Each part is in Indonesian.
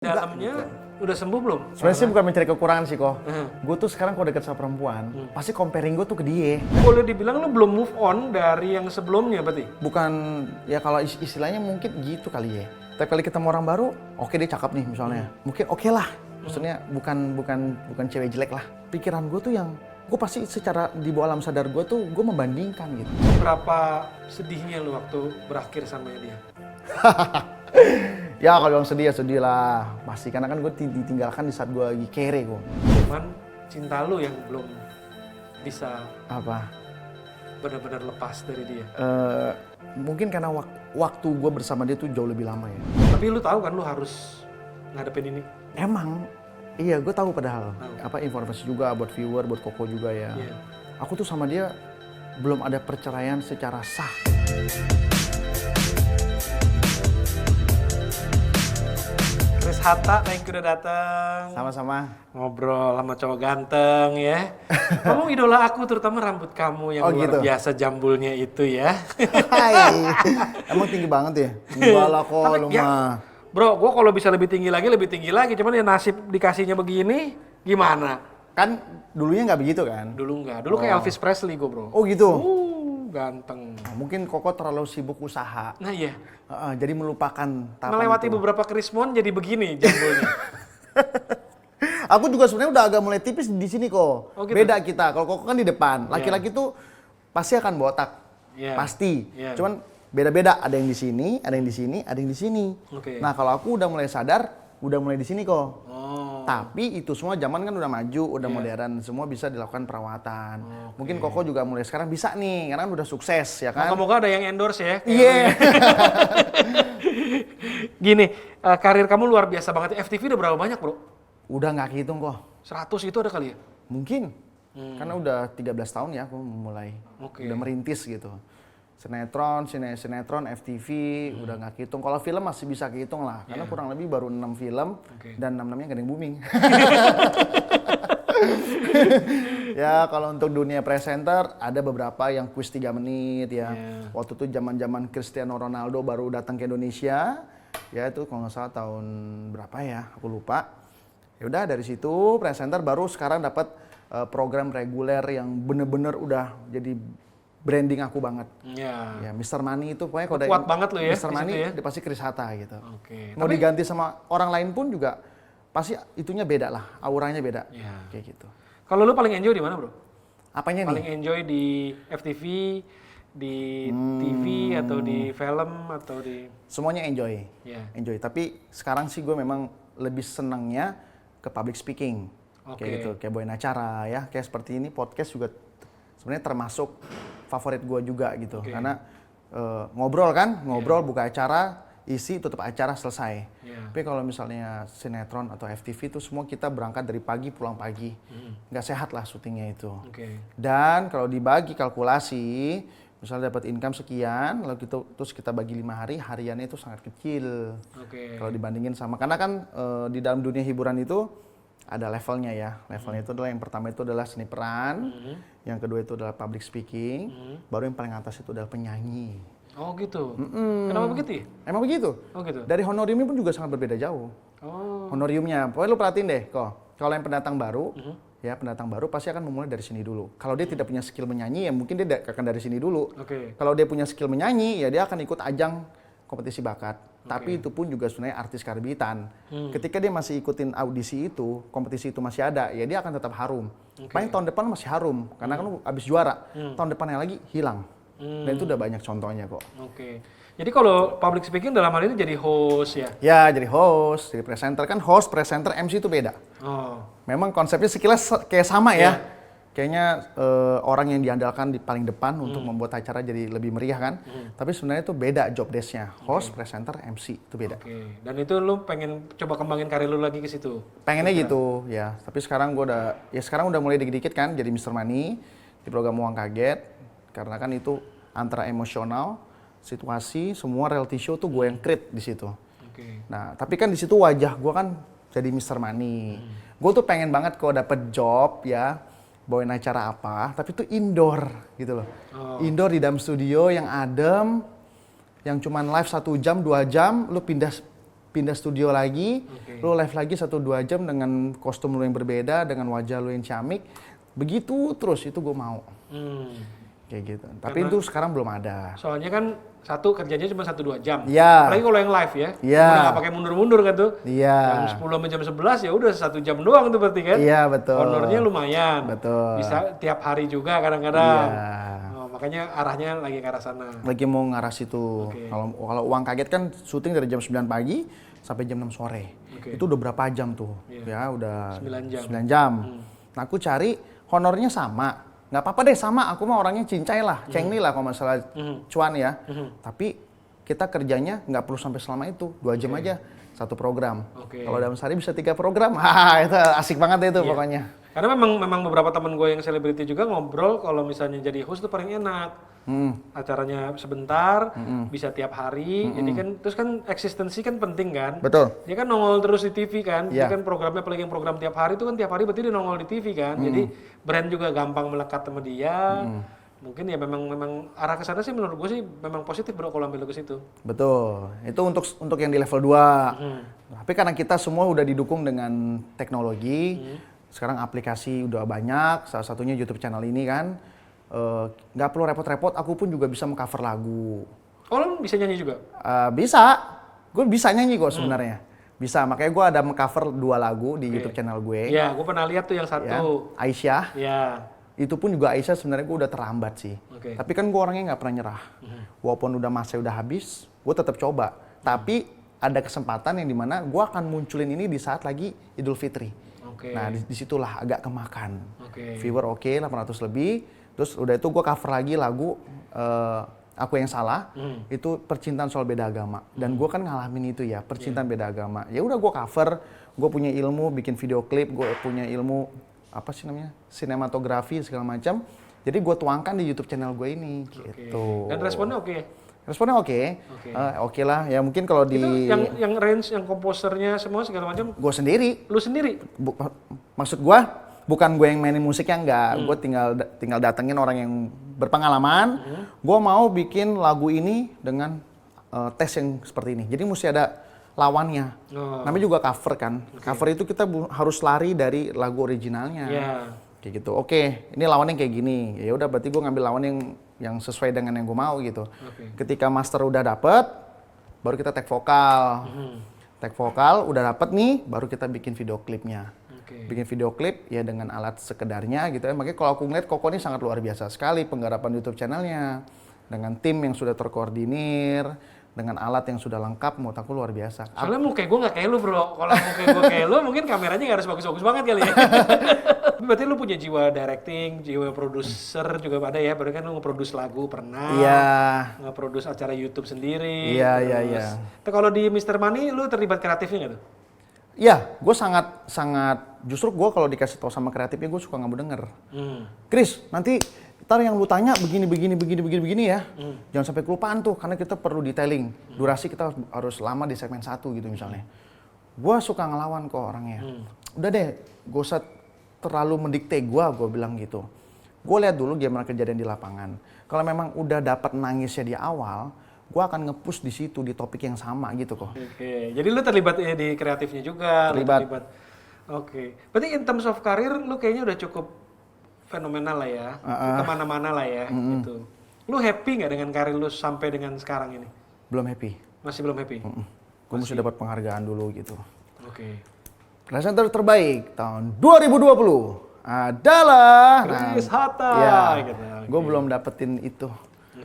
Dalamnya udah sembuh belum? Sebenarnya sih bukan mencari kekurangan sih kok. Gue tuh sekarang kalau deket sama perempuan, pasti comparing gue tuh ke dia. Boleh dibilang lu belum move on dari yang sebelumnya berarti? Bukan, ya kalau istilahnya mungkin gitu kali ya. Tapi kali ketemu orang baru, oke dia cakep nih misalnya. Mungkin oke lah. Maksudnya bukan cewek jelek lah. Pikiran gue tuh yang, gue pasti secara di bawah alam sadar gue tuh, gue membandingkan gitu. Berapa sedihnya lu waktu berakhir sama dia? Ya kalau yang sedih ya sedih lah. Pasti, karena kan gue ditinggalkan di saat gue lagi kere gue. Cuman cinta lu yang belum bisa Apa? benar-benar lepas dari dia. Mungkin karena waktu gue bersama dia tuh jauh lebih lama ya. Tapi lu tahu kan lu harus ngadepin ini? Emang, iya gue tahu padahal. Tahu. Apa informasi juga buat viewer, buat Koko juga ya. Iya. Aku tuh sama dia belum ada perceraian secara sah. Chris Hatta, thank you udah datang. Sama-sama. Ngobrol sama cowok ganteng ya. Kamu idola aku, terutama rambut kamu yang Oh, luar gitu? biasa jambulnya itu ya. Hai. Emang tinggi banget ya? Enggak lah kok, Tapi lu ya, mah. bro, gue kalau bisa lebih tinggi lagi. Cuman ya nasib dikasihnya begini, gimana? Kan dulunya nggak begitu kan? Dulu enggak. Dulu kayak Elvis Presley gue, bro. Oh gitu? Ganteng. Nah, mungkin Koko terlalu sibuk usaha. Nah iya, Jadi melupakan tahapan melewati itu. beberapa krismon jadi begini jambulnya. Aku juga sebenarnya udah agak mulai tipis di sini kok. Oh, gitu? Beda kita. Kalau Koko kan di depan. Laki-laki tuh pasti akan botak. Iya. Pasti. Iya. Cuman beda-beda. Ada yang di sini, ada yang di sini, ada yang di sini. Oke. Nah, kalau aku udah mulai sadar, udah mulai di sini kok. Oh. Tapi itu semua zaman kan udah maju, udah modern, semua bisa dilakukan perawatan. Mungkin Koko juga mulai sekarang bisa nih, karena kan udah sukses ya kan. Moga-moga ada yang endorse ya. Iya. Gini, karir kamu luar biasa banget. FTV udah berapa banyak, bro? Udah nggak kehitung kok. 100 itu ada kali ya? Mungkin. Karena udah 13 tahun ya aku mulai. Oke. Udah merintis gitu. Sinetron, FTV, udah nggak kehitung. Kalau film masih bisa kehitung lah. Karena kurang lebih baru 6 film. Dan 6-6-nya gak ada yang booming. Ya kalau untuk dunia presenter ada beberapa yang kuis 3 menit ya. Waktu itu zaman-zaman Cristiano Ronaldo baru datang ke Indonesia. Ya itu kalau nggak salah tahun berapa ya, aku lupa. Ya udah dari situ presenter baru sekarang dapat program reguler yang bener-bener udah jadi branding aku banget. Iya. Ya Mr. Money itu pokoknya kalau Kuat banget lo ya, Mr. di Money situ ya? dia pasti Chris Hatta gitu. Oke. Mau diganti sama orang lain pun juga pasti itunya beda lah, auranya beda. Iya. Kayak gitu. Kalau lu paling enjoy di mana, bro? Apanya Paling nih? enjoy di FTV, di TV, atau di film, atau di... Semuanya enjoy. Iya. Enjoy. Tapi sekarang sih gue memang lebih senangnya ke public speaking. Oke. Kayak gitu, kayak bawain acara ya. Kayak seperti ini podcast juga sebenarnya termasuk favorit gue juga gitu. Karena ngobrol kan, buka acara, isi, tutup acara, selesai. Tapi kalau misalnya sinetron atau FTV itu semua kita berangkat dari pagi, pulang pagi. Nggak sehat lah syutingnya itu. Dan kalau dibagi kalkulasi, misalnya dapat income sekian, lalu terus kita bagi 5 hari, hariannya itu sangat kecil. Kalau dibandingin sama, karena kan di dalam dunia hiburan itu ada levelnya ya. Levelnya itu adalah yang pertama itu adalah seni peran, yang kedua itu adalah public speaking, baru yang paling atas itu adalah penyanyi. Oh gitu? Kenapa begitu ya? Emang begitu? Oh gitu? Dari honoriumnya pun juga sangat berbeda jauh. Oh. Honoriumnya, pokoknya lu perhatiin deh kok. Kalau yang pendatang baru, ya pendatang baru pasti akan memulai dari sini dulu. Kalau dia tidak punya skill menyanyi, ya mungkin dia akan dari sini dulu. Kalau dia punya skill menyanyi, ya dia akan ikut ajang kompetisi bakat. Tapi itu pun juga sebenarnya artis karbitan. Ketika dia masih ikutin audisi itu, kompetisi itu masih ada, ya dia akan tetap harum. Paling tahun depan masih harum, karena kan lu abis juara. Tahun depannya lagi hilang. Dan itu udah banyak contohnya kok. Jadi kalau public speaking dalam hal ini jadi host ya? Ya, jadi host, jadi presenter. Kan host, presenter, MC itu beda. Oh. Memang konsepnya sekilas kayak sama ya. Kayaknya orang yang diandalkan di paling depan untuk membuat acara jadi lebih meriah kan. Tapi sebenarnya itu beda job desk-nya. Host, presenter, MC itu beda. Dan itu lu pengen coba kembangin karir lu lagi ke situ? Pengennya gitu ya. Tapi sekarang gue sekarang udah mulai dikit-dikit kan jadi Mr. Money di program Uang Kaget. Karena kan itu antara emosional, situasi, semua reality show tuh gue yang create di situ. Nah, tapi kan di situ wajah gue kan jadi Mr. Money. Gue tuh pengen banget kalau dapet job ya, bawain acara apa, tapi itu indoor gitu loh. Indoor di dalam studio yang adem, yang cuman live 1 jam, 2 jam, lu pindah pindah studio lagi, lu live lagi 1-2 jam dengan kostum lu yang berbeda, dengan wajah lu yang ciamik. Begitu terus, itu gue mau. Kayak gitu. Tapi itu sekarang belum ada. Soalnya kan satu kerjanya cuma 1-2 jam. Iya. Apalagi kalau yang live ya. Iya. Udah nggak pakai mundur-mundur kan tuh. Iya. Jam 10 sampai jam 11 ya udah 1 jam doang tuh berarti kan. Iya, betul. Honornya lumayan. Betul. Bisa tiap hari juga kadang-kadang. Iya. Oh, makanya arahnya lagi ke arah sana. Lagi mau ngarah situ. Kalau uang kaget kan syuting dari jam 9 pagi sampai jam 6 sore. Itu udah berapa jam tuh? Ya udah 9 jam. Nah, aku cari honornya sama. Nggak apa-apa deh sama, aku mah orangnya cincai lah, cengli lah kalau masalah cuan ya. Tapi kita kerjanya nggak perlu sampai selama itu, 2 jam aja satu program. Kalau dalam sehari bisa 3 program, itu asik banget itu pokoknya. Karena memang beberapa teman gue yang selebriti juga ngobrol kalau misalnya jadi host tuh paling enak. Acaranya sebentar, bisa tiap hari, jadi kan terus kan eksistensi kan penting kan. Betul. Dia kan nongol terus di TV kan, dia kan programnya apalagi yang program tiap hari itu kan tiap hari berarti dia nongol di TV kan, jadi brand juga gampang melekat sama dia. Mungkin ya memang arah ke sana sih menurut gue sih memang positif bro kalau ambil ke situ. Betul. Itu untuk yang di level 2. Tapi karena kita semua udah didukung dengan teknologi, sekarang aplikasi udah banyak, salah satunya YouTube channel ini kan. Nggak perlu repot-repot, aku pun juga bisa mengcover lagu. Oh, lo bisa nyanyi juga? Bisa, gue bisa nyanyi kok sebenarnya. Bisa, makanya gue ada mengcover 2 lagu di YouTube channel gue. Iya, gue pernah lihat tuh yang satu. Ya, Aisyah. Iya. Itu pun juga Aisyah sebenarnya gue udah terlambat sih. Tapi kan gue orangnya nggak pernah nyerah. Walaupun udah masa udah habis, gue tetap coba. Tapi ada kesempatan yang dimana gue akan munculin ini di saat lagi Idul Fitri. Nah, disitulah agak kemakan. Viewer 800 lebih. Terus udah itu gue cover lagi lagu Aku Yang Salah. Itu percintaan soal beda agama. Dan gue kan ngalamin itu ya, percintaan beda agama. Ya udah gue cover, gue punya ilmu bikin video klip, gue punya ilmu apa sih namanya, sinematografi segala macam. Jadi gue tuangkan di YouTube channel gue ini gitu. Dan responnya oke? Responnya oke. Oke lah. Ya mungkin kalau di itu yang range, yang komposernya semua segala macam gue sendiri. Lu sendiri? Maksud gue bukan gue yang mainin musiknya, enggak. Gue tinggal datengin orang yang berpengalaman. Gue mau bikin lagu ini dengan tes yang seperti ini. Jadi mesti ada lawannya. Namanya juga cover kan. Cover itu kita harus lari dari lagu originalnya. Kayak gitu. Oke, ini lawannya kayak gini. Ya udah berarti gue ngambil lawan yang sesuai dengan yang gue mau gitu. Ketika master udah dapet, baru kita tag vokal. Tag vokal udah dapet nih, baru kita bikin video klipnya. Bikin video klip ya dengan alat sekedarnya gitu ya. Makanya kalau aku ngeliat Koko ini sangat luar biasa sekali penggarapan YouTube channelnya. Dengan tim yang sudah terkoordinir, dengan alat yang sudah lengkap, menurut aku luar biasa. Soalnya muka gue nggak kayak lu bro. Kalau muka gue kayak lu, mungkin kameranya nggak harus bagus-bagus banget kali ya. Berarti lu punya jiwa directing, jiwa produser juga ada ya. Berarti kan lu nge-produce lagu pernah. Iya. Nge-produce acara YouTube sendiri. Iya. Kalau di Mr. Money, lu terlibat kreatifnya nggak tuh? Iya, gue sangat justru gue kalau dikasih tahu sama kreatifnya gue suka nggak mau denger. Chris, nanti ntar yang lu tanya begini ya. Jangan sampai kelupaan tuh, karena kita perlu detailing. Durasi kita harus lama di segmen 1 gitu misalnya. Gue suka ngelawan kok orangnya. Udah deh, gak usah terlalu mendikte gue bilang gitu. Gue lihat dulu gimana kejadian di lapangan. Kalau memang udah dapat nangisnya di awal, gue akan nge-push di situ, di topik yang sama gitu kok. Jadi lu terlibat ya di kreatifnya juga? Terlibat. Berarti in terms of karir, lu kayaknya udah cukup fenomenal lah ya, kemana-mana lah ya gitu. Lu happy nggak dengan karir lu sampai dengan sekarang ini? Belum happy. Masih belum happy? Gue mesti dapat penghargaan dulu gitu. Presenter terbaik tahun 2020 adalah Chris Hatta. Ya, gue belum dapetin itu.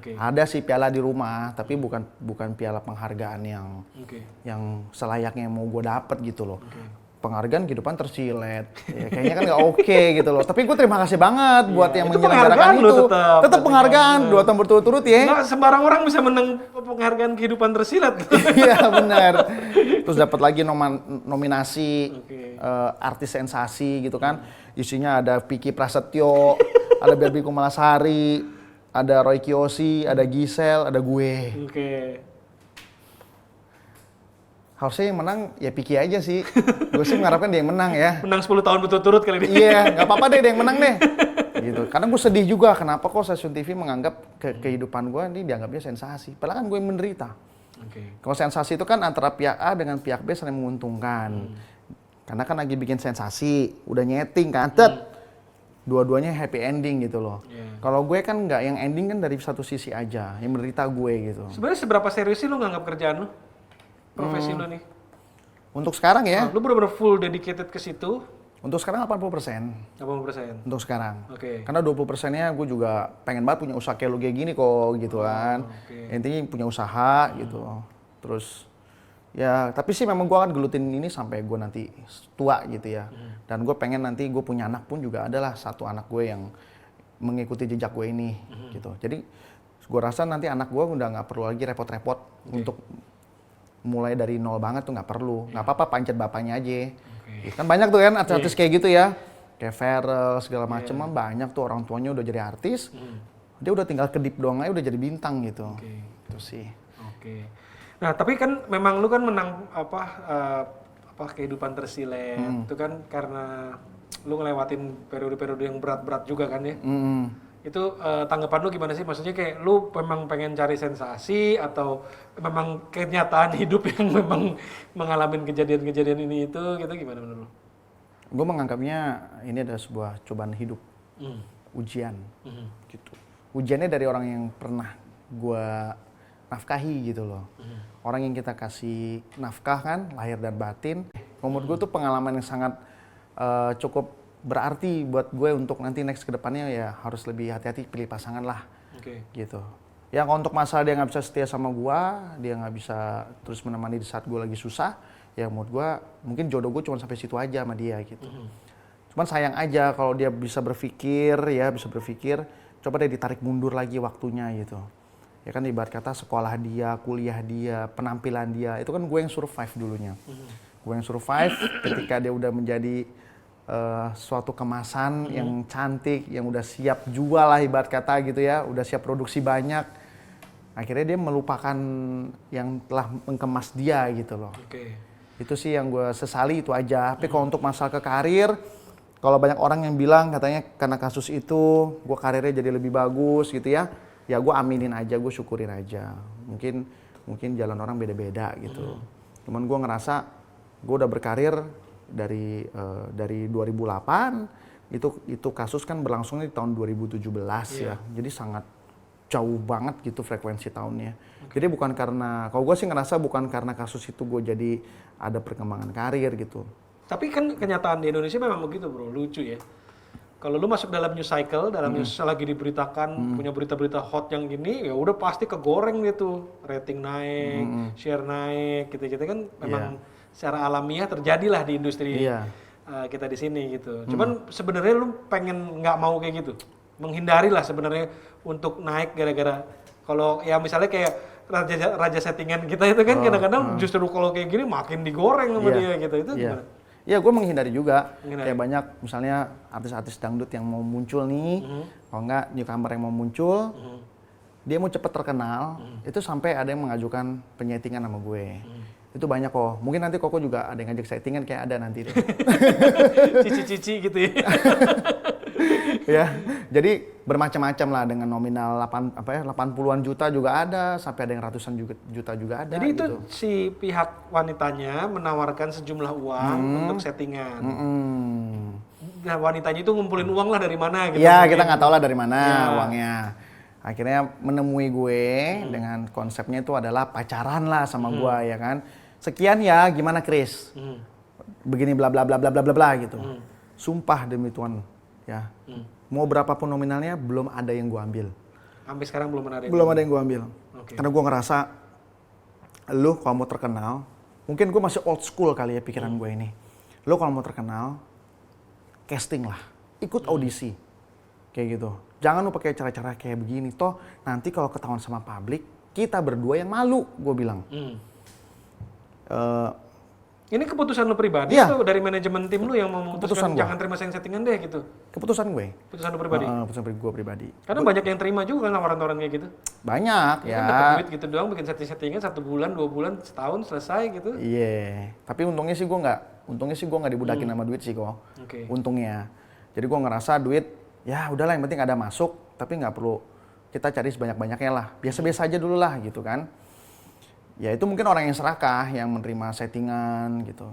Ada sih piala di rumah, tapi bukan piala penghargaan yang selayaknya mau gue dapet gitu loh. Penghargaan kehidupan tersilet, ya, kayaknya kan nggak oke gitu loh. Tapi gue terima kasih banget buat yang menyelenggarakan itu. Tetap penghargaan 2 tahun berturut-turut ya. Nggak sembarang orang bisa menang penghargaan kehidupan tersilet. Iya benar. Terus dapat lagi nominasi artis sensasi gitu kan. Isinya ada Vicky Prasetyo, ada Barbie Kumalasari, ada Roy Kiyoshi, ada Gisel, ada gue. Harusnya yang menang ya Piki aja sih. Gue sih mengharapkan dia yang menang ya. Menang 10 tahun berturut-turut kali ini. Iya, nggak apa-apa deh dia yang menang deh. Gitu. Karena gue sedih juga kenapa kok stasiun TV menganggap kehidupan gue ini dianggapnya sensasi. Padahal kan gue yang menderita. Kalau sensasi itu kan antara pihak A dengan pihak B saling menguntungkan. Karena kan lagi bikin sensasi, udah nyeting kan, dua-duanya happy ending gitu loh. Kalau gue kan nggak, yang ending kan dari satu sisi aja, yang menderita gue gitu. Sebenarnya seberapa serius sih lu nganggap kerjaan lu? Profesi lu nih? Untuk sekarang ya? Lu bener-bener full dedicated ke situ? Untuk sekarang 80%. 80%? Untuk sekarang. Oke. Karena 20%-nya gue juga pengen banget punya usaha kayak lu kayak gini kok gitu kan. Intinya punya usaha gitu. Terus ya, tapi sih memang gue akan gelutin ini sampai gue nanti tua gitu ya. Dan gue pengen nanti gue punya anak pun juga adalah satu anak gue yang mengikuti jejak gue ini gitu. Jadi gue rasa nanti anak gue udah nggak perlu lagi repot-repot untuk mulai dari nol banget tuh, nggak perlu. Nggak apa-apa, pancet bapaknya aja. Kan banyak tuh kan artis-artis kayak gitu ya. Kayak Ferrell segala macem banyak tuh orang tuanya udah jadi artis. Dia udah tinggal kedip doang aja udah jadi bintang gitu. Itu sih. Nah, tapi kan memang lu kan menang kehidupan tersilet itu kan karena lu ngelewatin periode-periode yang berat-berat juga kan ya. Itu tanggapan lu gimana sih? Maksudnya kayak lu memang pengen cari sensasi atau memang kenyataan hidup yang memang mengalami kejadian-kejadian ini itu gitu, gimana menurut lu? Gue menganggapnya ini adalah sebuah cobaan hidup, ujian gitu. Ujiannya dari orang yang pernah gue nafkahi gitu loh. Orang yang kita kasih nafkah kan, lahir dan batin. Menurut gue tuh pengalaman yang sangat cukup berarti buat gue untuk nanti next ke depannya ya harus lebih hati-hati pilih pasangan lah. Gitu. Ya kalau untuk masalah dia nggak bisa setia sama gue, dia nggak bisa terus menemani di saat gue lagi susah, ya menurut gue mungkin jodoh gue cuma sampai situ aja sama dia gitu. Cuman sayang aja kalau dia bisa berpikir, coba deh ditarik mundur lagi waktunya gitu. Ya kan ibarat kata sekolah dia, kuliah dia, penampilan dia, itu kan gue yang survive dulunya. Gue yang survive ketika dia udah menjadi suatu kemasan yang cantik, yang udah siap jual lah ibarat kata gitu ya, udah siap produksi banyak. Akhirnya dia melupakan yang telah mengemas dia gitu loh. Itu sih yang gue sesali itu aja. Tapi kalau untuk masalah ke karir, kalau banyak orang yang bilang katanya karena kasus itu gue karirnya jadi lebih bagus gitu ya, ya gue aminin aja, gue syukurin aja. Mungkin jalan orang beda-beda gitu. Cuman gue ngerasa gue udah berkarir dari 2008 itu kasus kan berlangsungnya di tahun 2017 ya. Jadi sangat jauh banget gitu frekuensi tahunnya. Jadi bukan karena, kalau gue sih ngerasa bukan karena kasus itu gue jadi ada perkembangan karir gitu. Tapi kan kenyataan di Indonesia memang begitu bro, lucu ya. Kalau lu masuk dalam news cycle, dalam news lagi diberitakan punya berita-berita hot yang gini, ya udah pasti kegoreng gitu, rating naik, share naik, gitu-gitu kan memang secara alamiah terjadilah di industri kita di sini gitu. Cuman sebenarnya lu pengen nggak mau kayak gitu, menghindari lah sebenarnya untuk naik gara-gara kalau ya misalnya kayak raja settingan kita itu kan kadang-kadang justru kalau kayak gini makin digoreng sama dia gitu, itu gimana? Ya gue menghindari juga, kayak banyak misalnya artis-artis dangdut yang mau muncul nih, kalau nggak newcomer yang mau muncul, dia mau cepet terkenal, itu sampai ada yang mengajukan penyetingan sama gue. Itu banyak kok, mungkin nanti Koko juga ada yang ngajak settingan kayak ada nanti. Cici-cici gitu ya. Ya, jadi bermacam-macam lah dengan nominal 80-an juta juga ada, sampai ada yang ratusan juta juga ada. Jadi itu gitu. si pihak wanitanya menawarkan sejumlah uang untuk settingan. Nah wanitanya itu ngumpulin uang lah dari mana gitu. Iya, kita nggak tahu lah dari mana uangnya. Akhirnya menemui gue dengan konsepnya itu adalah pacaran lah sama gue ya kan. Sekian ya, gimana Chris? Begini bla bla bla bla bla bla bla gitu. Sumpah demi Tuhan ya. Mau berapapun nominalnya belum ada yang gue ambil. Sampai sekarang belum ada yang gue ambil. Karena gue ngerasa lu kalau mau terkenal, mungkin gue masih old school kali ya pikiran gue ini. Lu kalau mau terkenal, casting lah, ikut audisi. Kayak gitu. Jangan lu pakai cara-cara kayak begini. Toh nanti kalau ketahuan sama publik, kita berdua yang malu, gue bilang. Ini keputusan lu pribadi atau dari manajemen tim lu yang memutuskan jangan terima settingan deh gitu? Keputusan gue. Keputusan lu pribadi? Keputusan gue pribadi. Karena banyak yang terima juga kan tawaran-tawaran kayak gitu. Banyak ya. Kan dapat duit gitu doang, bikin settingan 1 bulan, 2 bulan, setahun selesai gitu. Iya. Tapi untungnya sih gue nggak dibudakin sama duit sih kok. Untungnya. Jadi gue ngerasa duit, ya udahlah yang penting ada masuk, tapi nggak perlu kita cari sebanyak-banyaknya lah. Biasa-biasa aja dulu lah gitu kan. Ya itu mungkin orang yang serakah, yang menerima settingan gitu.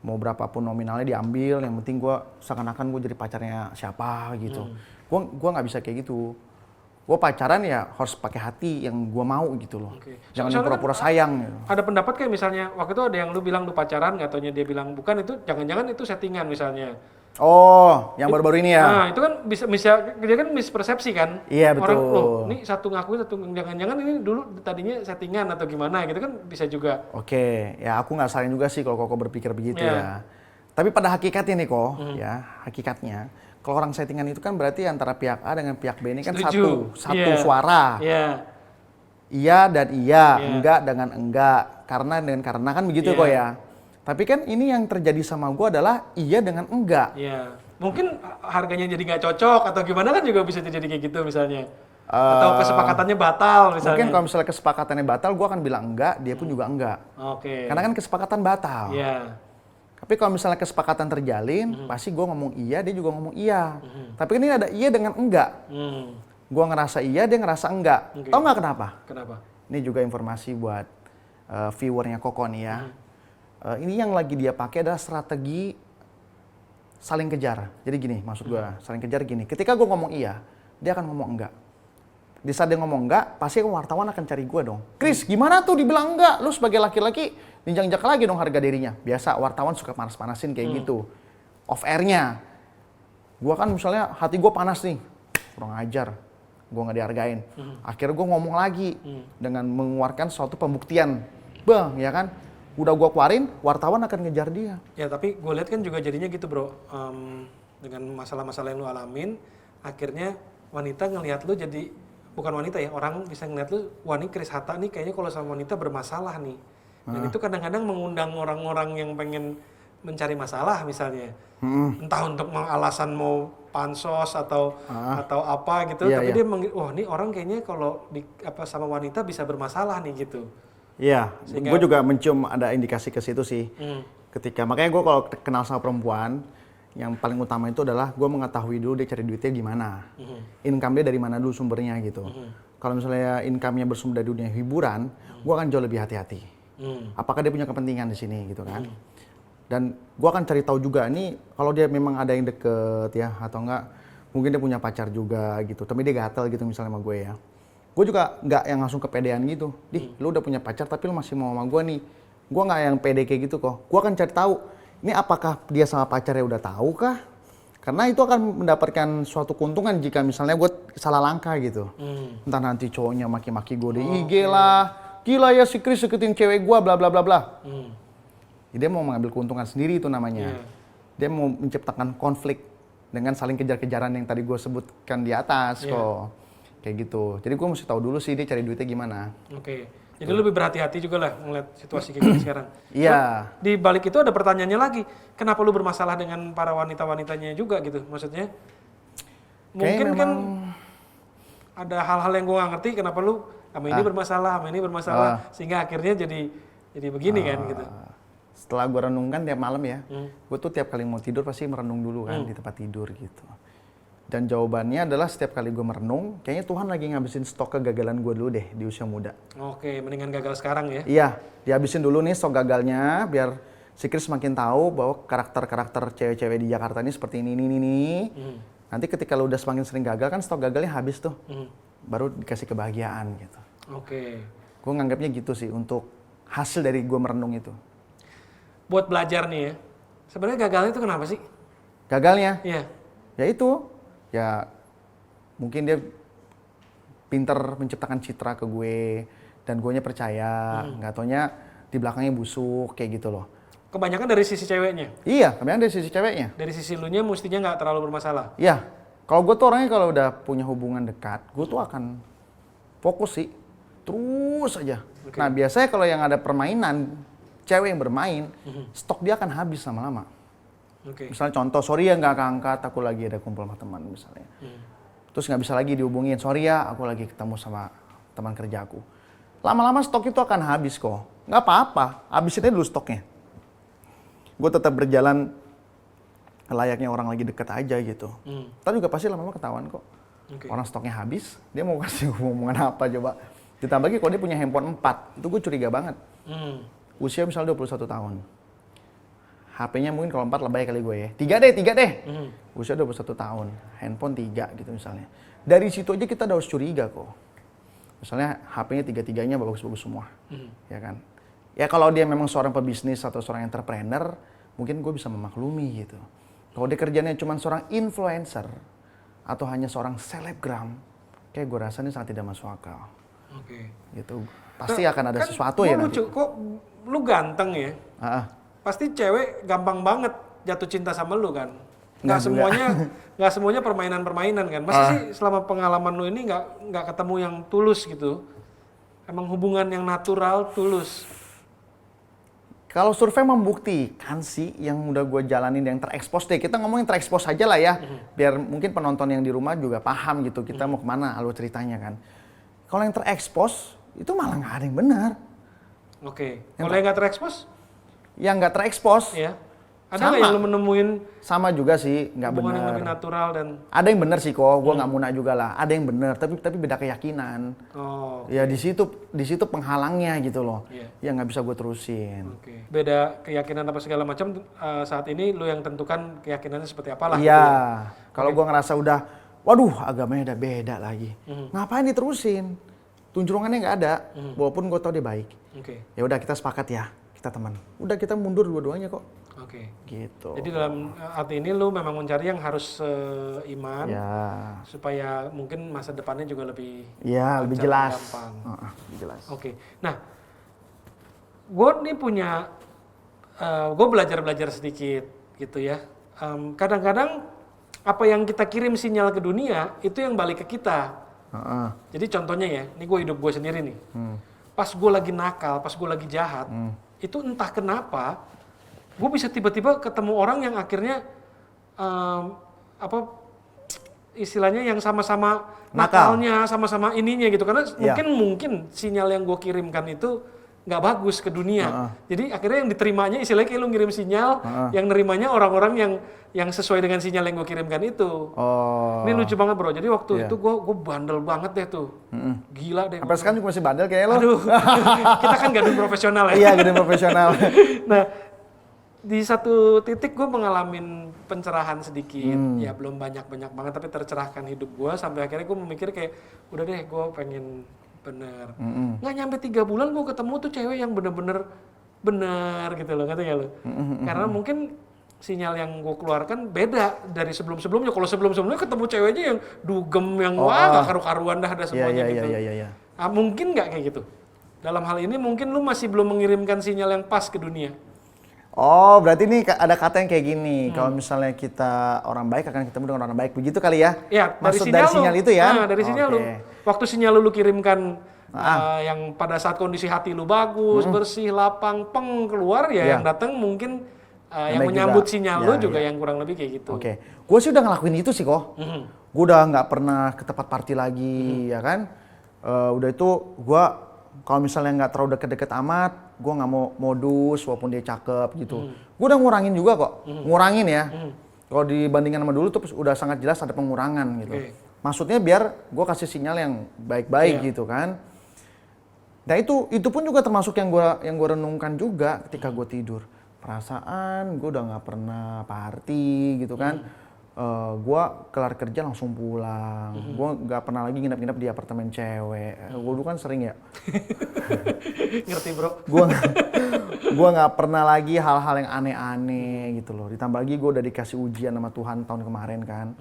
Mau berapapun nominalnya diambil, yang penting gue seakan-akan gue jadi pacarnya siapa gitu. Gue nggak bisa kayak gitu. Gue pacaran ya harus pakai hati yang gue mau gitu loh. Jangan yang pura-pura sayang. Gitu. Ada pendapat kayak misalnya waktu itu ada yang lu bilang lu pacaran, nggak taunya dia bilang bukan, itu jangan-jangan itu settingan misalnya. Oh, yang baru-baru ini ya? Nah, itu kan bisa dia kan mispersepsi kan? Iya, betul. Orang, loh, ini satu ngakuin, satu jangan-jangan ini dulu tadinya settingan atau gimana gitu kan bisa juga. Oke, ya aku nggak saling juga sih kalau Koko berpikir begitu ya. Tapi pada hakikatnya nih Kok, ya hakikatnya, kalau orang settingan itu kan berarti antara pihak A dengan pihak B ini kan satu suara. Iya dan iya, enggak dengan enggak, karena kan begitu Kok ya. Tapi kan ini yang terjadi sama gue adalah iya dengan enggak. Iya. Mungkin harganya jadi nggak cocok atau gimana kan juga bisa terjadi kayak gitu misalnya. Atau kesepakatannya batal misalnya. Mungkin kalau misalnya kesepakatannya batal, gue akan bilang enggak, dia pun juga enggak. Oke. Karena kan kesepakatan batal. Iya. Tapi kalau misalnya kesepakatan terjalin, pasti gue ngomong iya, dia juga ngomong iya. Tapi kan ini ada iya dengan enggak. Gue ngerasa iya, dia ngerasa enggak. Tahu nggak kenapa? Kenapa? Ini juga informasi buat viewernya Koko nih ya. Ini yang lagi dia pakai adalah strategi saling kejar. Jadi gini, maksud gue saling kejar gini. Ketika gue ngomong iya, dia akan ngomong enggak. Di saat dia ngomong enggak, pasti wartawan akan cari gue dong. Chris, gimana tuh dibilang enggak? Lu sebagai laki-laki ninjak-ninjak lagi dong harga dirinya. Biasa wartawan suka panas-panasin kayak gitu. Off air-nya. Gue kan misalnya hati gue panas nih. Kurang ajar. Gue nggak dihargain. Akhirnya gue ngomong lagi dengan mengeluarkan suatu pembuktian. Bang, ya kan? Udah gue keluarin, wartawan akan ngejar dia. Ya tapi gue lihat kan juga jadinya gitu bro. Dengan masalah-masalah yang lu alamin, akhirnya wanita ngelihat lu jadi, bukan wanita ya, orang bisa ngelihat lu, wah nih Chris Hatta nih kayaknya kalau sama wanita bermasalah nih. Dan itu kadang-kadang mengundang orang-orang yang pengen mencari masalah misalnya. Entah untuk alasan mau pansos atau apa gitu, tapi dia wah nih orang kayaknya kalau sama wanita bisa bermasalah nih gitu. Iya, gue juga mencium ada indikasi ke situ sih. Makanya gue kalau kenal sama perempuan, yang paling utama itu adalah gue mengetahui dulu dia cari duitnya gimana. Income dia dari mana dulu sumbernya gitu. Kalau misalnya income-nya bersumber dari dunia hiburan, gue akan jauh lebih hati-hati. Apakah dia punya kepentingan di sini gitu kan. Dan gue akan cari tahu juga nih kalau dia memang ada yang deket ya atau enggak, mungkin dia punya pacar juga gitu. Tapi dia gatel gitu misalnya sama gue ya. Gue juga nggak yang langsung kepedean gitu. Lu udah punya pacar tapi lu masih mau sama gue nih. Gue nggak yang pede kayak gitu kok. Gue akan cari tahu, ini apakah dia sama pacarnya udah tahu kah? Karena itu akan mendapatkan suatu keuntungan jika misalnya gue salah langkah gitu. Entah nanti cowoknya maki-maki gue di IG lah. Gila ya si Chris deketin cewek gue bla bla bla bla. Dia mau mengambil keuntungan sendiri itu namanya. Dia mau menciptakan konflik dengan saling kejar-kejaran yang tadi gue sebutkan di atas kok. Kayak gitu. Jadi gue mesti tahu dulu sih dia cari duitnya gimana. Oke. Jadi lebih berhati-hati juga lah ngeliat situasi kayak gini sekarang. Iya. Di balik itu ada pertanyaannya lagi. Kenapa lu bermasalah dengan para wanita-wanitanya juga gitu? Maksudnya mungkin kan ada hal-hal yang gue gak ngerti kenapa lu sama ini bermasalah, sehingga akhirnya jadi begini kan gitu. Setelah gue renungkan tiap malam ya, gue tuh tiap kali mau tidur pasti merenung dulu kan di tempat tidur gitu. Dan jawabannya adalah setiap kali gue merenung, kayaknya Tuhan lagi ngabisin stok kegagalan gue dulu deh di usia muda. Oke, mendingan gagal sekarang ya? Iya, dihabisin dulu nih stok gagalnya, biar si Chris semakin tahu bahwa karakter-karakter cewek-cewek di Jakarta ini seperti ini. Nanti ketika lu udah semakin sering gagal kan stok gagalnya habis tuh, baru dikasih kebahagiaan gitu. Oke. Gue nganggapnya gitu sih untuk hasil dari gue merenung itu. Buat belajar nih ya, sebenarnya gagalnya itu kenapa sih? Gagalnya? Iya. Ya itu. Ya mungkin dia pinter menciptakan citra ke gue dan guenya percaya, nggak taunya di belakangnya busuk kayak gitu loh. Kebanyakan dari sisi ceweknya? Iya, kebanyakan dari sisi ceweknya. Dari sisi lunya mestinya nggak terlalu bermasalah? Iya, kalau gue tuh orangnya kalau udah punya hubungan dekat, gue tuh akan fokus sih, terus aja. Nah biasanya kalau yang ada permainan, cewek yang bermain, stok dia akan habis lama-lama. Misalnya contoh, sorry ya nggak keangkat, aku lagi ada kumpul sama teman misalnya. Terus nggak bisa lagi dihubungin, sorry ya aku lagi ketemu sama teman kerjaku. Lama-lama stok itu akan habis kok. Nggak apa-apa, habisin aja dulu stoknya. Gue tetap berjalan layaknya orang lagi deket aja gitu. Tapi juga pasti lama-lama ketahuan kok. Orang stoknya habis, dia mau kasih hubungan apa coba. Ditambah lagi kalau dia punya handphone 4, itu gue curiga banget. Usia misalnya 21 tahun. HP-nya mungkin kalau 4 lebay kali gue ya. 3 deh. Usia 21 tahun, handphone 3 gitu misalnya. Dari situ aja kita udah harus curiga kok. Misalnya HP-nya 3-3-nya bagus-bagus semua. Ya kan? Ya kalau dia memang seorang pebisnis atau seorang entrepreneur, mungkin gue bisa memaklumi gitu. Kalau dia kerjanya cuma seorang influencer atau hanya seorang selebgram, kayak gue rasa ini sangat tidak masuk akal. Gitu. Pasti akan ada sesuatu ya nanti. Lucu, kok lu ganteng ya? Pasti cewek gampang banget jatuh cinta sama lu kan? Nggak semuanya permainan-permainan kan? Masa sih selama pengalaman lu ini nggak ketemu yang tulus gitu? Emang hubungan yang natural, tulus? Kalau survei membuktikan sih yang udah gue jalanin yang terekspos deh. Kita ngomongin terekspos aja lah ya. Biar mungkin penonton yang di rumah juga paham gitu kita mau kemana alur ceritanya kan. Kalau yang terekspos itu malah nggak ada yang benar. Kalau yang nggak terekspos? Yang nggak terekspos. Iya. Ada nggak yang lu menemuin? Sama juga sih, nggak benar. Hubungan yang lebih natural dan... Ada yang benar sih kok, gue nggak muna juga lah. Ada yang benar, tapi beda keyakinan. Ya di situ penghalangnya gitu loh. Ya nggak bisa gue terusin. Beda keyakinan apa segala macam, saat ini lu yang tentukan keyakinannya seperti apalah. Iya. Kalau gue ngerasa udah, waduh agamanya udah beda lagi. Ngapain diterusin? Tunjungannya nggak ada, walaupun gue tau dia baik. Ya udah kita sepakat ya, kita teman. Udah kita mundur dua-duanya kok. Gitu. Jadi dalam arti ini lu memang mencari yang harus iman, supaya mungkin masa depannya juga lebih lebih jelas. Gampang. Lebih jelas. Nah, gue nih punya, gue belajar sedikit gitu ya. Kadang-kadang apa yang kita kirim sinyal ke dunia itu yang balik ke kita. Jadi contohnya ya, ini gue hidup gue sendiri nih. Pas gue lagi nakal, pas gue lagi jahat, itu entah kenapa gue bisa tiba-tiba ketemu orang yang akhirnya istilahnya yang sama-sama nakalnya, sama-sama ininya gitu. Karena mungkin sinyal yang gue kirimkan itu nggak bagus ke dunia. Jadi akhirnya yang diterimanya istilahnya kayak lu ngirim sinyal, yang nerimanya orang-orang yang sesuai dengan sinyal yang gue kirimkan itu. Ini lucu banget bro. Jadi waktu itu gue bandel banget deh tuh. Gila deh. Sampai sekarang juga masih bandel kayak lo. Aduh, kita kan gadun profesional ya. Iya, gadun profesional. Nah, di satu titik gue mengalami pencerahan sedikit. Ya belum banyak-banyak banget, tapi tercerahkan hidup gue. Sampai akhirnya gue memikir kayak, udah deh gue pengen bener. Nggak nyampe 3 bulan gue ketemu tuh cewek yang bener-bener bener gitu loh, ngerti nggak lo? Karena mungkin sinyal yang gue keluarkan beda dari sebelum-sebelumnya. Kalau sebelum-sebelumnya ketemu ceweknya yang dugem, yang wah gak karu-karuan dah ada semuanya gitu. Mungkin nggak kayak gitu? Dalam hal ini mungkin lu masih belum mengirimkan sinyal yang pas ke dunia. Oh, berarti ini ada kata yang kayak gini. Kalau misalnya kita orang baik akan ketemu dengan orang baik. Begitu kali ya? Iya, maksud dari sinyal itu ya? Nah, dari sinyal lu. Waktu sinyal lu kirimkan yang pada saat kondisi hati lu bagus, bersih, lapang, peng keluar ya yang datang mungkin yang menyambut juga. Sinyal lu juga yang kurang lebih kayak gitu. Gue sih udah ngelakuin itu sih kok. Gue udah nggak pernah ke tempat party lagi, ya kan? Udah itu gue kalau misalnya nggak terlalu deket-deket amat, gue nggak mau modus walaupun dia cakep gitu. Gue udah ngurangin juga kok, ngurangin ya. Kalau dibandingkan sama dulu tuh udah sangat jelas ada pengurangan gitu. Maksudnya biar gue kasih sinyal yang baik-baik gitu kan. Nah itu pun juga termasuk yang gue renungkan juga ketika gue tidur. Perasaan gue udah nggak pernah party gitu kan. Gue kelar kerja langsung pulang. Gue nggak pernah lagi nginep-nginep di apartemen cewek. Gue dulu kan sering ya. Ngerti bro. Gue nggak pernah lagi hal-hal yang aneh-aneh gitu loh. Ditambah lagi gue udah dikasih ujian sama Tuhan tahun kemarin kan.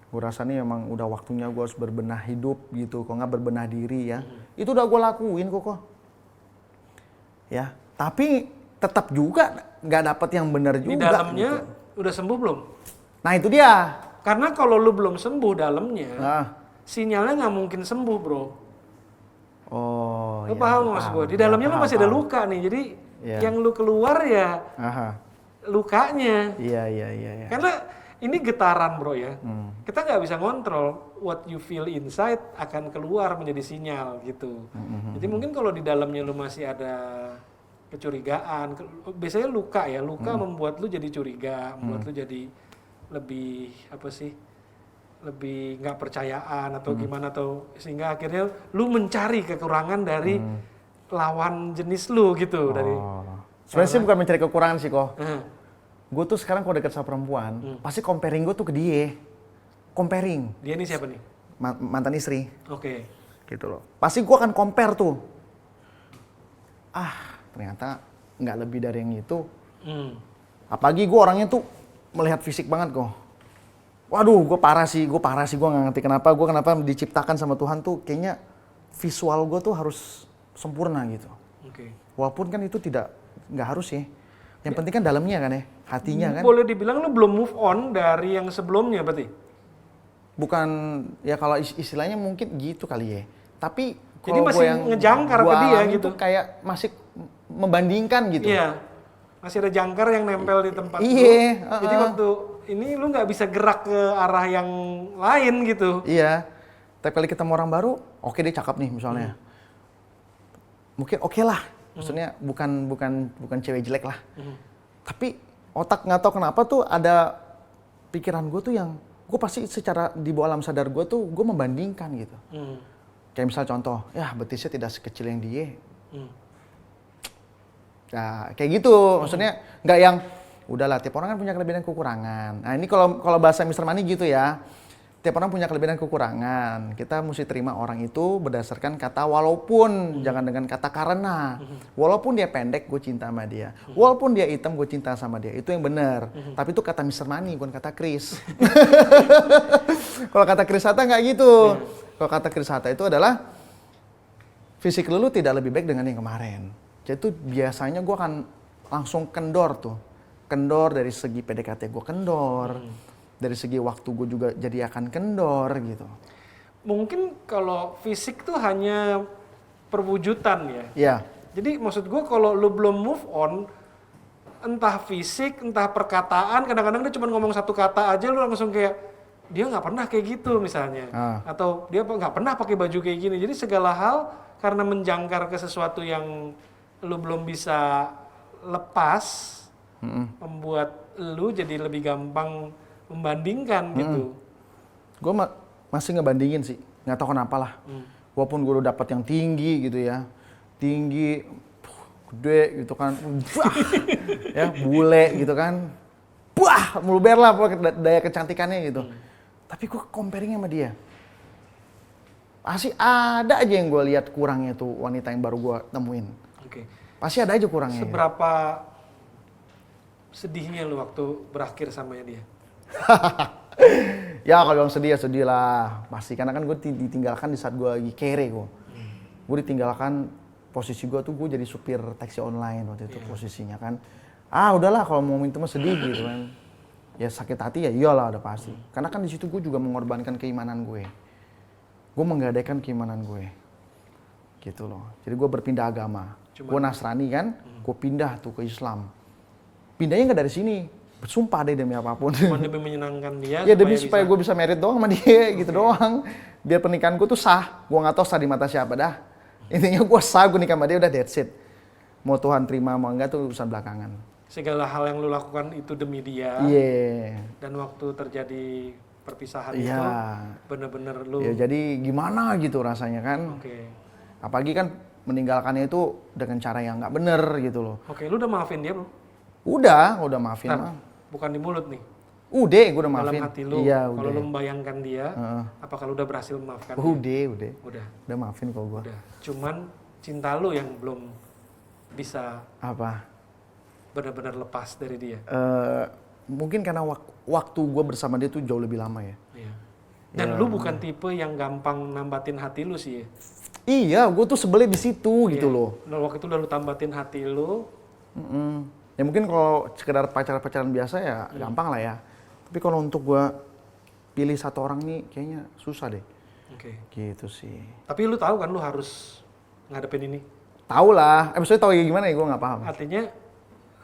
Gue rasanya emang udah waktunya gue harus berbenah hidup gitu. Kok nggak berbenah diri ya. Itu udah gue lakuin kok. Ya, tapi tetap juga nggak dapet yang benar juga. Di dalamnya gitu. Udah sembuh belum? Nah itu dia. Karena kalau lu belum sembuh dalamnya, sinyalnya nggak mungkin sembuh bro. Lu paham mas gue? Di dalamnya lu masih ada luka nih, jadi yang lu keluar ya lukanya. Iya. Karena ini getaran bro ya. Kita nggak bisa ngontrol what you feel inside akan keluar menjadi sinyal gitu. Jadi mungkin kalau di dalamnya lu masih ada kecurigaan, biasanya luka membuat lu jadi curiga, membuat lu jadi lebih apa sih, lebih nggak percayaan atau gimana, atau sehingga akhirnya lu mencari kekurangan dari lawan jenis lu gitu. Dari sebenarnya sih bukan mencari kekurangan sih kok. Heeh. Gue tuh sekarang kalau deket sama perempuan, pasti comparing gue tuh ke dia. Comparing. Dia ini siapa nih? Mantan istri. Oke. Gitu loh. Pasti gue akan compare tuh. Ternyata nggak lebih dari yang itu. Apalagi gue orangnya tuh melihat fisik banget kok. Waduh, gue parah sih, gue nggak ngerti kenapa diciptakan sama Tuhan tuh kayaknya visual gue tuh harus sempurna gitu. Oke. Walaupun kan itu nggak harus ya. Yang penting kan dalamnya kan ya, hatinya kan. Boleh dibilang lu belum move on dari yang sebelumnya berarti? Bukan, ya kalau istilahnya mungkin gitu kali ya. Tapi Jadi kalau masih gua yang ngejangkar gua ke dia alamin gitu? tuh kayak masih membandingkan gitu. Iya. Masih ada jangkar yang nempel di tempat lu. Iya, Jadi waktu ini lu nggak bisa gerak ke arah yang lain gitu. Iya. Tapi kali ketemu orang baru, oke dia cakep nih misalnya. Mungkin oke lah. Maksudnya bukan cewek jelek lah. Tapi otak nggak tahu kenapa tuh ada pikiran gue tuh yang gue pasti secara di bawah alam sadar gue tuh gue membandingkan gitu. Kayak misal contoh, ya betisnya tidak sekecil yang dia. Nah, kayak gitu. Maksudnya nggak yang udahlah tiap orang kan punya kelebihan dan kekurangan. Nah, ini kalau bahasa Mr. Money gitu ya. Tiap orang punya kelebihan dan kekurangan. Kita mesti terima orang itu berdasarkan kata walaupun, jangan dengan kata karena. Walaupun dia pendek, gue cinta sama dia. Walaupun dia hitam, gue cinta sama dia. Itu yang benar. Tapi itu kata Mr. Money, bukan kata Chris. Kalau kata Chris Hatta nggak gitu. Kalau kata Chris Hatta itu adalah fisik lu tidak lebih baik dengan yang kemarin. Jadi tuh biasanya gue akan langsung kendor tuh. Kendor dari segi PDKT gue kendor. Dari segi waktu gue juga jadi akan kendor gitu. Mungkin kalau fisik tuh hanya perwujudan ya. Iya. Jadi maksud gue kalau lu belum move on, entah fisik, entah perkataan, kadang-kadang dia cuma ngomong satu kata aja lu langsung kayak dia nggak pernah kayak gitu misalnya, atau dia nggak pernah pakai baju kayak gini. Jadi segala hal karena menjangkar ke sesuatu yang lu belum bisa lepas, membuat lu jadi lebih gampang membandingkan gitu. Gue masih ngebandingin sih, nggak tahu kenapa lah. Walaupun gue udah dapat yang tinggi gitu ya, tinggi, gede gitu kan, ya bule gitu kan, meluber lah daya kecantikannya gitu. Tapi gue comparing sama dia, pasti ada aja yang gue lihat kurangnya tuh wanita yang baru gue temuin. Pasti ada aja kurangnya. Seberapa sedihnya lu waktu berakhir sama dia? Ya kalau yang sedih ya sedih lah pasti, karena kan gue ditinggalkan di saat gue lagi kere kok. Gue ditinggalkan, posisi gue tuh gue jadi supir taksi online waktu itu posisinya kan. Udahlah kalau mau itu mah sedih gitu kan. Ya sakit hati ya iyalah udah pasti. Karena kan di situ gue juga mengorbankan keimanan gue. Gue menggadaikan keimanan gue. Gitu loh. Jadi gue berpindah agama. Gue Nasrani kan, gue pindah tuh ke Islam. Pindahnya nggak dari sini. Bersumpah deh demi apapun. Cuma demi menyenangkan dia. Ya demi supaya gue bisa married doang sama dia gitu doang. Biar pernikahan gue tuh sah. Gue nggak tahu sah di mata siapa dah. Intinya gue sah, gue nikah sama dia udah that's it. Mau Tuhan terima mau enggak tuh urusan belakangan. Segala hal yang lu lakukan itu demi dia. Iya. Dan waktu terjadi perpisahan itu bener-bener lu. Ya jadi gimana gitu rasanya kan. Apalagi kan meninggalkannya itu dengan cara yang nggak bener gitu loh. Lu udah maafin dia belum? Udah maafin mah. Bukan di mulut nih. Udah, gue udah maafin. Dalam hati lu, iya, kalau lu membayangkan dia, apakah lu udah berhasil memaafkan dia? Udah maafin kok gue. Udah. Cuman cinta lu yang belum bisa benar-benar lepas dari dia. Mungkin karena waktu gue bersama dia tuh jauh lebih lama ya. Iya. Dan lu bukan tipe yang gampang nambatin hati lu sih ya? Iya, gue tuh sebelnya di situ gitu loh. Nah, waktu itu udah lu tambatin hati lu. Ya mungkin kalau sekedar pacaran biasa ya gampang lah ya. Tapi kalau untuk gue pilih satu orang nih kayaknya susah deh. Gitu sih. Tapi lu tahu kan lu harus ngadepin ini? Tahu lah. Maksudnya tahu ya gimana ya, gue nggak paham. Artinya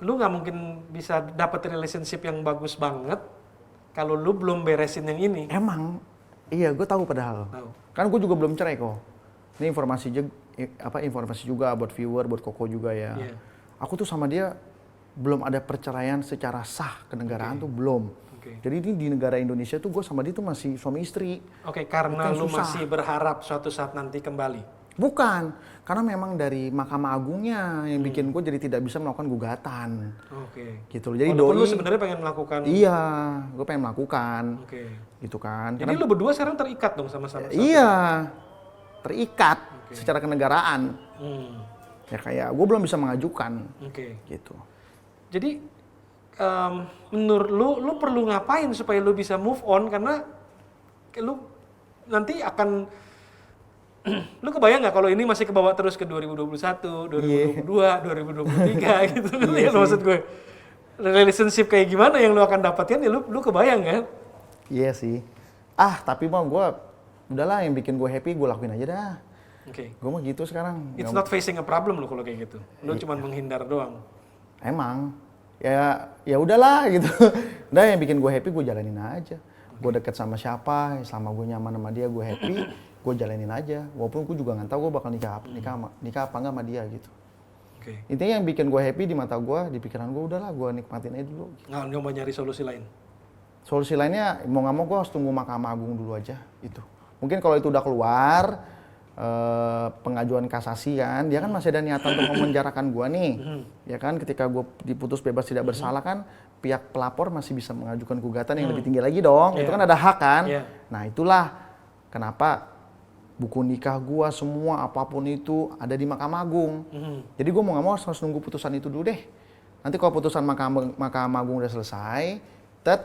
lu nggak mungkin bisa dapet relationship yang bagus banget kalau lu belum beresin yang ini. Emang, iya gue tahu padahal. Kan gue juga belum cerai kok. Ini informasi juga buat viewer, buat Koko juga ya. Aku tuh sama dia belum ada perceraian secara sah kenegaraan tuh belum. Jadi ini di negara Indonesia tuh gue sama dia tuh masih suami istri. Oke, karena Itu lu susah. masih berharap suatu saat nanti kembali. Bukan, karena memang dari Mahkamah Agungnya yang bikin gue jadi tidak bisa melakukan gugatan. Oke. Gitu loh. Jadi Walaupun lu doi, sebenarnya pengen melakukan. iya, gue pengen melakukan. Oke. Gitu kan. Jadi lu berdua sekarang terikat dong sama-sama. Iya, terikat secara kenegaraan. Hmm. Ya kayak gue belum bisa mengajukan. Oke. Gitu. Jadi menurut lu perlu ngapain supaya lu bisa move on, karena lu nanti akan lu kebayang nggak kalau ini masih kebawa terus ke 2021, 2022, 2023 gitu. Iya, maksud gue. Relationship kayak gimana yang lu akan dapatkan ya lu kebayang kan? Iya sih. Tapi mau gue udahlah yang bikin gue happy gue lakuin aja dah. Oke. Gue mah gitu sekarang. It's not facing a problem lu kalau kayak gitu. Lu cuma menghindar doang. Emang ya udahlah gitu. Udah yang bikin gue happy gue jalanin aja. Gue deket sama siapa, selama gue nyaman sama dia gue happy, gue jalanin aja. Walaupun gue juga nggak tahu gue bakal nikah apa enggak sama dia gitu. Oke. Intinya yang bikin gue happy di mata gue, di pikiran gue udahlah gue nikmatin aja dulu. Nggak mau nyari solusi lain. Solusi lainnya mau nggak mau gue harus tunggu Mahkamah Agung dulu aja itu. Mungkin kalau itu udah keluar pengajuan kasasi kan, dia kan masih ada niatan untuk memenjarakan gue nih, ya kan ketika gue diputus bebas tidak bersalah kan, pihak pelapor masih bisa mengajukan gugatan yang lebih tinggi lagi dong, itu kan ada hak kan, nah itulah kenapa buku nikah gue semua apapun itu ada di Mahkamah Agung, jadi gue mau nggak mau harus nunggu putusan itu dulu deh, nanti kalau putusan Mahkamah Agung udah selesai,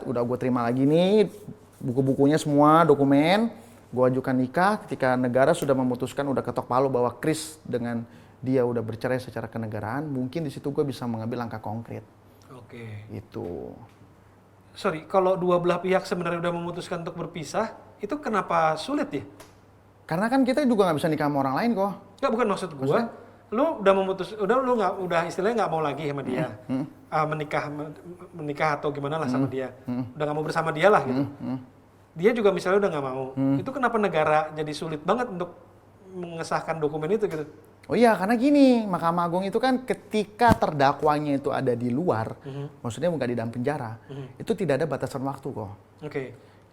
udah gue terima lagi nih buku-bukunya semua dokumen. Gue ajukan nikah ketika negara sudah memutuskan, udah ketok palu bahwa Chris dengan dia udah bercerai secara kenegaraan, mungkin di situ gue bisa mengambil langkah konkret. Oke. Itu. Sorry, kalau dua belah pihak sebenarnya udah memutuskan untuk berpisah, itu kenapa sulit ya? Karena kan kita juga nggak bisa nikah sama orang lain kok. Nggak, bukan maksud gue. Lu udah lu udah istilahnya nggak mau lagi sama dia, menikah atau gimana lah sama dia, udah nggak mau bersama dia lah gitu. Dia juga misalnya udah nggak mau, itu kenapa negara jadi sulit banget untuk mengesahkan dokumen itu gitu? Oh iya, karena gini, Mahkamah Agung itu kan ketika terdakwanya itu ada di luar, maksudnya bukan di dalam penjara, itu tidak ada batasan waktu kok. Oke.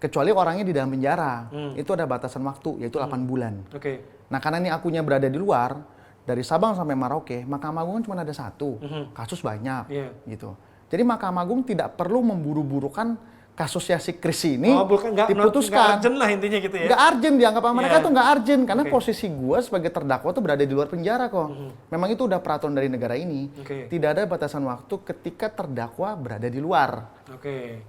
Kecuali orangnya di dalam penjara, itu ada batasan waktu, yaitu 8 bulan. Oke. Nah karena ini akunya berada di luar, dari Sabang sampai Merauke, Mahkamah Agung cuma ada satu, kasus banyak, gitu. Jadi Mahkamah Agung tidak perlu memburu-burukan kasusnya si Chris ini diputuskan. Nggak urgent lah intinya gitu ya? Nggak urgent, dianggap sama mereka tuh nggak urgent. Karena posisi gue sebagai terdakwa tuh berada di luar penjara kok. Memang itu udah peraturan dari negara ini. Tidak ada batasan waktu ketika terdakwa berada di luar.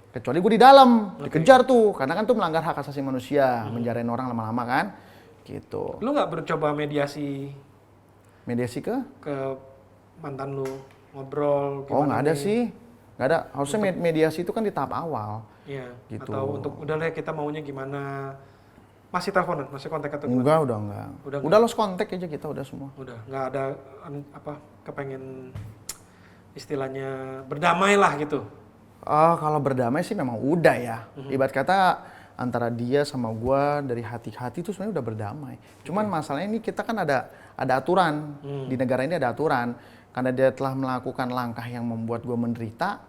Kecuali gue di dalam, dikejar tuh. Karena kan tuh melanggar hak asasi manusia, menjarain orang lama-lama kan. Gitu. Lu nggak bercoba mediasi? Mediasi ke mantan lu, ngobrol? Oh nggak ada sih. Nggak ada. Harusnya mediasi itu kan di tahap awal. Iya, gitu. Atau untuk udah lah kita maunya gimana, masih teleponan, masih kontak atau gimana? Enggak, udah lost kontak aja kita udah semua. Udah, nggak ada kepengen istilahnya berdamai lah gitu? Kalau berdamai sih memang udah ya. Ibarat kata antara dia sama gua dari hati ke hati itu sebenarnya udah berdamai. Cuman masalahnya ini kita kan ada aturan, di negara ini ada aturan. Karena dia telah melakukan langkah yang membuat gua menderita,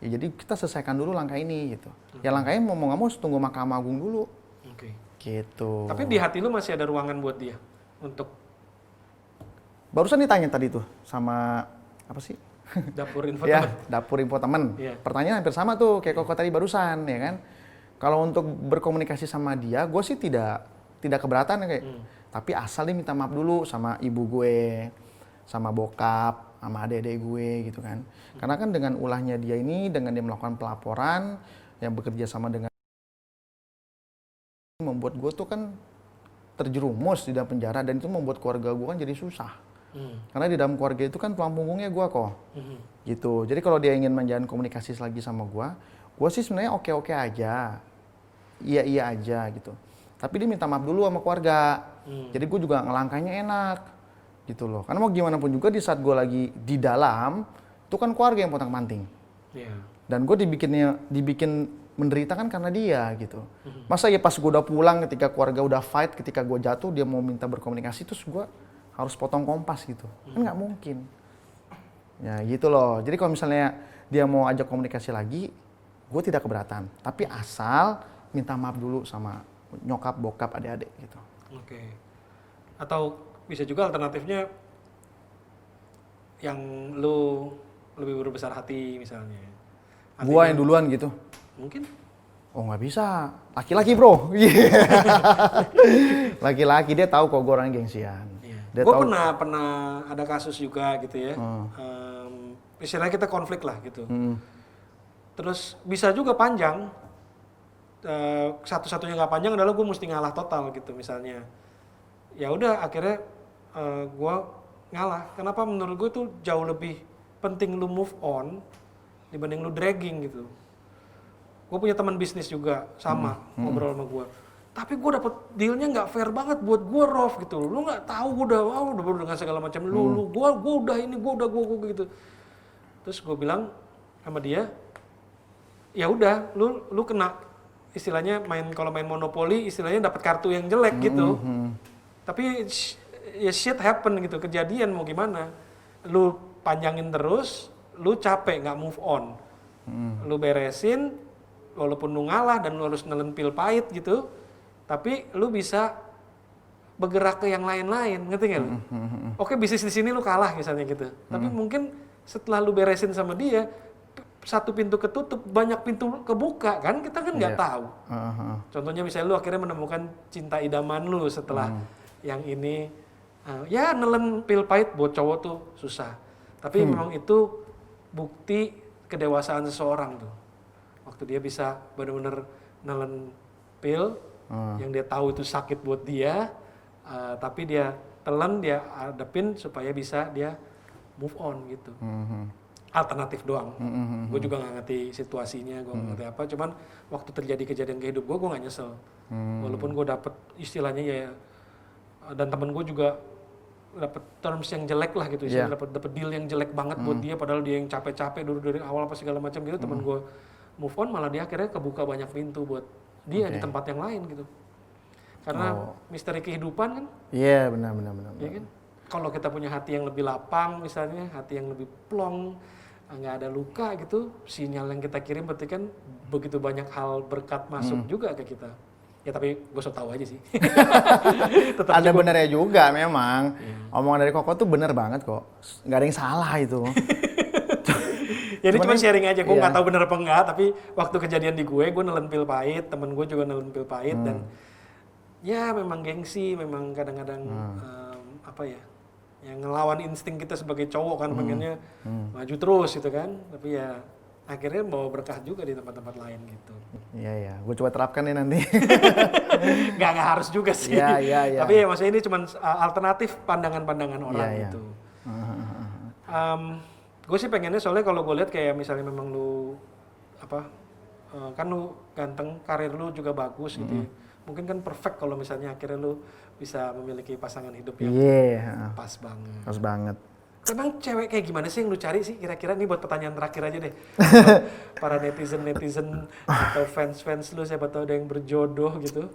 ya jadi kita selesaikan dulu langkah ini gitu. Ya langkahnya mau nggak mau tunggu Mahkamah Agung dulu. Gitu. Tapi di hati lu masih ada ruangan buat dia untuk? Barusan ditanya tadi tuh sama apa sih? Dapur info ya, temen. Dapur info temen. Pertanyaan hampir sama tuh kayak koko tadi barusan ya kan. Kalau untuk berkomunikasi sama dia, gue sih tidak keberatan kayak. Tapi asal dia minta maaf dulu sama ibu gue, sama bokap, sama adik-adik gue gitu kan. Karena kan dengan ulahnya dia ini, dengan dia melakukan pelaporan yang bekerja sama dengan membuat gue tuh kan terjerumus di dalam penjara, dan itu membuat keluarga gue kan jadi susah. Karena di dalam keluarga itu kan tulang punggungnya gue kok. Gitu. Jadi kalau dia ingin menjalin komunikasi lagi sama gue sih sebenarnya oke-oke aja. Iya aja gitu. Tapi dia minta maaf dulu sama keluarga. Jadi gue juga ngelangkahnya enak. Gitu loh. Karena mau gimana pun juga di saat gue lagi di dalam, itu kan keluarga yang pontang-panting. Dan gue dibikin menderita kan karena dia gitu. Masa ya pas gue udah pulang, ketika keluarga udah fight, ketika gue jatuh, dia mau minta berkomunikasi, terus gue harus potong kompas gitu. Kan nggak mungkin. Ya gitu loh. Jadi kalau misalnya dia mau ajak komunikasi lagi, gue tidak keberatan. Tapi asal minta maaf dulu sama nyokap, bokap, adik-adik gitu. Oke. Atau bisa juga alternatifnya yang lu lebih berbesar hati misalnya. Gua yang duluan gitu. Mungkin. Oh nggak bisa, laki-laki bro. Laki-laki dia tahu kok gue orang gengsian. Gue pernah ada kasus juga gitu ya. Istilahnya kita konflik lah gitu. Terus bisa juga panjang. Satu-satunya nggak panjang adalah gue mesti ngalah total gitu misalnya. Ya udah akhirnya gue ngalah. Kenapa menurut gue tuh jauh lebih penting lu move on dibanding lu dragging gitu. Gue punya teman bisnis juga sama ngobrol sama gue. Tapi gue dapet dealnya nggak fair banget buat gue Rof gitu. Lu nggak tahu gue udah dengan segala macam gue udah ini gue gitu. Terus gue bilang sama dia, ya udah lu kena istilahnya kalau main monopoli istilahnya dapat kartu yang jelek gitu. Tapi ya shit happen gitu, kejadian mau gimana. Lu panjangin terus, lu capek nggak move on. Lu beresin, walaupun lu ngalah dan lu harus nelen pil pahit gitu, tapi lu bisa bergerak ke yang lain-lain, ngerti nggak lu? Oke, bisnis di sini lu kalah misalnya gitu. Tapi mungkin setelah lu beresin sama dia, satu pintu ketutup, banyak pintu kebuka kan, kita kan nggak tahu. Contohnya misalnya lu akhirnya menemukan cinta idaman lu setelah yang ini, ya nelen pil pahit buat cowok tuh susah. Tapi memang itu bukti kedewasaan seseorang tuh. Waktu dia bisa benar-benar nelen pil yang dia tahu itu sakit buat dia, tapi dia telan, dia hadapin supaya bisa dia move on gitu. Alternatif doang. Gue juga nggak ngerti situasinya, gue nggak ngerti apa. Cuman waktu terjadi kejadian ke hidup gue nggak nyesel. Walaupun gue dapet istilahnya ya, dan temen gue juga dapat terms yang jelek lah gitu, dapat deal yang jelek banget buat dia, padahal dia yang capek-capek dulu dari awal apa segala macam gitu. Temen gue move on, malah dia akhirnya kebuka banyak pintu buat dia di tempat yang lain gitu. Karena misteri kehidupan kan. Iya, benar. Ya kan? Kalau kita punya hati yang lebih lapang misalnya, hati yang lebih plong, nggak ada luka gitu, sinyal yang kita kirim berarti kan begitu banyak hal berkat masuk juga ke kita. Ya tapi gue so tau aja sih. Ada benernya juga memang. Omongan dari Koko tuh bener banget kok. Nggak ada yang salah itu. Ya ini cuma sharing aja, gue nggak tahu bener apa enggak, tapi waktu kejadian di gue nelen pil pahit, temen gue juga nelen pil pahit, dan ya memang gengsi, memang kadang-kadang apa ya, yang ngelawan insting kita sebagai cowok kan, pengennya maju terus gitu kan, tapi ya akhirnya bawa berkah juga di tempat-tempat lain gitu. Iya, gue coba terapkan nih nanti. Nggak harus juga sih. Iya. Tapi ya maksudnya ini cuma alternatif pandangan-pandangan orang gitu. Gue sih pengennya soalnya kalau gue lihat kayak misalnya memang lu kan lu ganteng, karir lu juga bagus gitu ya. Mungkin kan perfect kalau misalnya akhirnya lu bisa memiliki pasangan hidup yang pas banget. Pas banget. Emang cewek kayak gimana sih yang lu cari sih kira-kira? Ini buat pertanyaan terakhir aja deh. Para netizen atau fans lu, siapa tahu ada yang berjodoh gitu.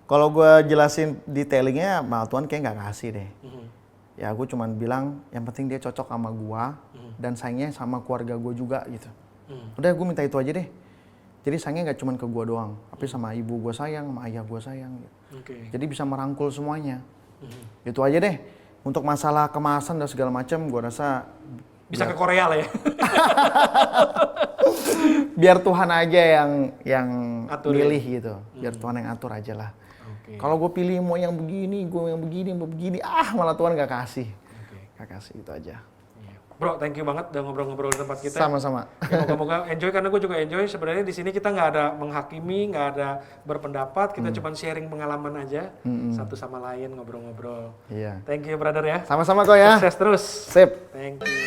Kalau gue jelasin detailingnya, malah Tuhan kayak nggak kasih deh. Ya gue cuman bilang yang penting dia cocok sama gue dan sayangnya sama keluarga gue juga gitu. Udah gue minta itu aja deh. Jadi sayangnya nggak cuman ke gue doang, tapi sama ibu gue sayang, sama ayah gue sayang. Gitu. Jadi bisa merangkul semuanya. Itu aja deh. Untuk masalah kemasan dan segala macam, gue rasa bisa ke Korea lah ya. Biar Tuhan aja yang milih gitu. Biar Tuhan yang atur aja lah. Kalau gue pilih mau yang begini, gue yang begini, malah Tuhan gak kasih. Gak kasih, itu aja. Bro, thank you banget udah ngobrol-ngobrol di tempat kita. Sama-sama. Ya, moga-moga enjoy, karena gue juga enjoy. Sebenarnya di sini kita nggak ada menghakimi, nggak ada berpendapat, kita cuma sharing pengalaman aja, satu sama lain ngobrol-ngobrol. Iya. Thank you brother ya. Sama-sama kok ya. Sukses terus. Sip. Thank you.